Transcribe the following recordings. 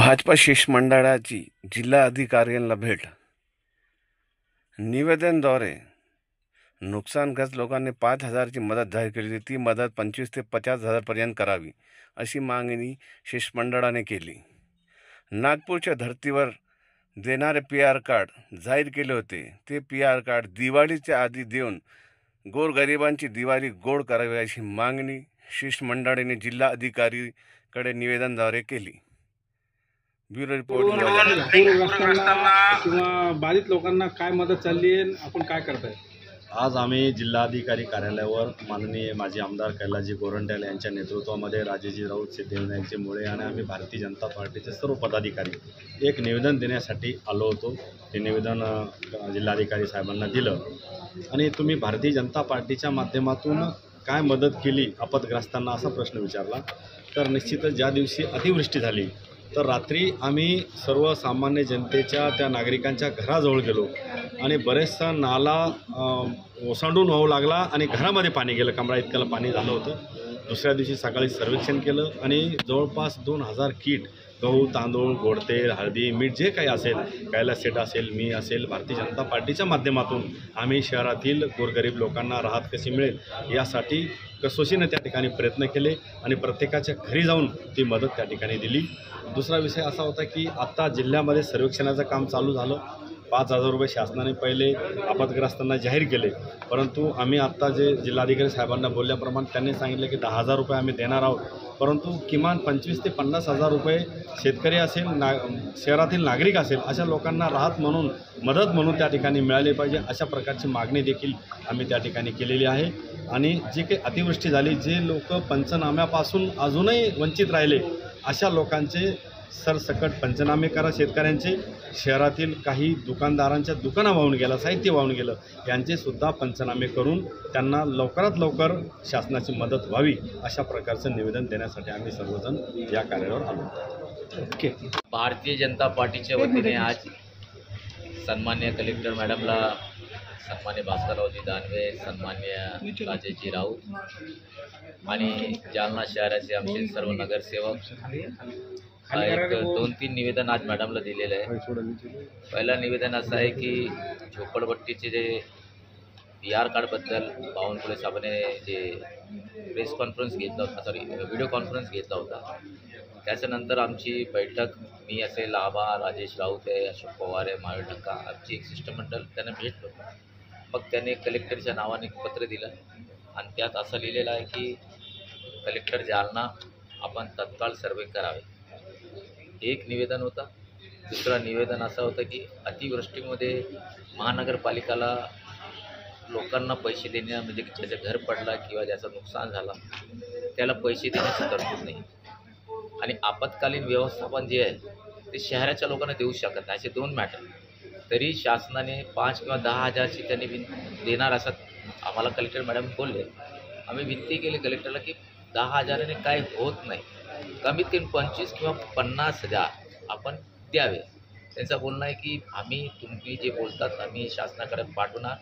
भाजपा शिष्टमंडळाची जिल्हा अधिकाऱ्यांना भेट. निवेदनाद्वारे नुकसानग्रस्त लोकांनी 5,000ची मदत जाहीर केली होती. ती मदत 25,000 ते 50,000 पर्यंत करावी अशी मागणी शिष्टमंडळाने केली. नागपूरच्या धर्तीवर देणारे PR कार्ड जाहीर केले होते. ते PR कार्ड दिवाळीच्या आधी देऊन गोरगरिबांची दिवाळी गोड करावी अशी मागणी शिष्टमंडळाने जिल्हा अधिकारीकडे निवेदनाद्वारे केली. Bureau report. पूरग्रस्तांना किंवा बाधित लोकांना काय मदत चालली आहे, आपण काय करताय? आज आम्ही जिल्हाधिकारी कार्यालयावर माननीय माजी आमदार कैलासजी गोरंट्याल यांच्या नेतृत्वामध्ये राजेजी राऊत, सिद्धिविनायकजी मुळे आणि आम्ही भारतीय जनता पार्टीचे सर्व पदाधिकारी एक निवेदन देण्यासाठी आलो होतो. ते निवेदन जिल्हाधिकारी साहेबांना दिलं आणि तुम्ही भारतीय जनता पार्टीच्या माध्यमातून काय मदत केली आपदग्रस्तांना असा प्रश्न विचारला. तर निश्चितच ज्या दिवशी अतिवृष्टी झाली तर रात्री आम्ही सर्वसामान्य जनतेच्या त्या नागरिकांच्या घराजवळ गेलो आणि बरेचसा नाला ओसांडून वाहू लागला आणि घरामध्ये पाणी गेलं. कमळा इतक्याला पाणी झालं होतं. दुसऱ्या दिवशी सकाळी सर्वेक्षण केलं आणि जवळपास 2,000 किट गहू, तांदूळ, गोडतेल, हळदी, मीठ जे काही असेल, कैलास सेठ असेल, मी असेल, भारतीय जनता पार्टीच्या माध्यमातून आम्ही शहरातील गोरगरीब लोकांना राहत कशी मिळेल यासाठी कसोशीने त्या ठिकाणी प्रयत्न केले आणि प्रत्येकाच्या घरी जाऊन ती मदत त्या ठिकाणी दिली. दुसरा विषय असा होता की आत्ता जिल्ह्यामध्ये सर्वेक्षणाचं काम चालू झालं. 5,000 रुपये शासनाने पहिले आपदग्रस्तांना जाहीर केले, परंतु आम्ही आत्ता जे जिल्हाधिकारी साहेबांना बोलल्याप्रमाणे त्यांनी सांगितलं की 10,000 रुपये आम्ही देणार आहोत, परंतु किमान 25,000 ते 50,000 रुपये शेतकरी असेल, शहरातील नागरिक असेल अशा लोकांना राहत म्हणून, मदत म्हणून त्या ठिकाणी मिळाली पाहिजे अशा प्रकारची मागणी देखील आम्ही त्या ठिकाणी केलेली आहे. आणि जी काही अतिवृष्टी झाली, जे लोक पंचनाम्यापासून अजूनही वंचित राहिले अशा लोकांचे सरसकट पंचनामे करा. शेतकऱ्यांचे, शहरातील काही दुकानदारांच्या दुकानं वाहून गेलं, साहित्य वाहून गेलं, यांचेसुद्धा पंचनामे करून त्यांना लवकरात लवकर शासनाची मदत व्हावी अशा प्रकारचं निवेदन देण्यासाठी आम्ही सर्वजण या कार्यावर आलो. ओके. भारतीय जनता पार्टीच्या वतीने आज सन्मान्य कलेक्टर मॅडमला, सन्मान्य भास्कररावजी दानवे, सन्मान्य राजेजी राऊत आणि जालना शहराचे आमचे सर्व नगरसेवक एक 2-3 निवेदन आज मॅडमला दिलेलं आहे. पहिलं निवेदन असं आहे की झोपडपट्टीचे जे PR कार्डबद्दल बावनकुळे साहेबांनी जे प्रेस कॉन्फरन्स घेतला होता, व्हिडिओ कॉन्फरन्स घेतला होता, त्याच्यानंतर आमची बैठक, मी असेल, आबा, राजेश राऊत आहे, अशोक पवार आहे, महावीर ढक्का, आमची एक शिष्टमंडळ त्यांना भेटलो. मग त्याने कलेक्टरच्या नावाने एक पत्र दिलं आणि त्यात असं लिहिलेलं आहे की कलेक्टर जालना, आपण तत्काळ सर्वे करावे. एक निवेदन होता. दुसरा निवेदन असं होतं की अतिवृष्टीमध्ये महानगरपालिकाला लोकांना पैसे देण्या, म्हणजे ज्याचं घर पडला किंवा ज्याचं नुकसान झाला त्याला पैसे देण्याची तरतूद नाही आणि आपत्कालीन व्यवस्थापन जे आहे ते शहराच्या लोकांना देऊ शकत नाही. असे 2 मॅटर. तरी शासनाने 5 किंवा 10,000ची त्यांनी देणार असं आम्हाला कलेक्टर मॅडम बोलले. आम्ही विनंती केली कलेक्टरला की 10,000ने काय होत नाही, कमीत कमी 25 किंवा 50,000 आपण द्यावे. त्यांचं बोलणं आहे की आम्ही, तुम्ही जे बोलतात आम्ही शासनाकडे पाठवणार,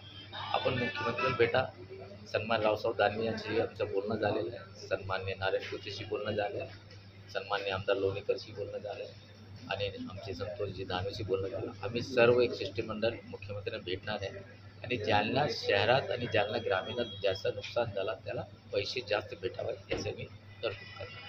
आपण मुख्यमंत्र्यांना भेटा. सन्मान रावसाहेब दानवे यांची आमचं बोलणं झालेलं आहे, सन्मान्य नारायण कुचेशी बोलणं झालं आहे, सन्मान्य आमदार लोणीकरशी बोलणं झालं आहे आणि आमचे संतोषजी दानवेशी बोलणं झालं. आम्ही सर्व एक शिष्टमंडळ मुख्यमंत्र्यांना भेटणार आहे आणि जालना शहरात आणि जालना ग्रामीणात ज्याचं नुकसान झालं त्याला पैसे जास्त भेटावे याचे मी तरतूद करणार.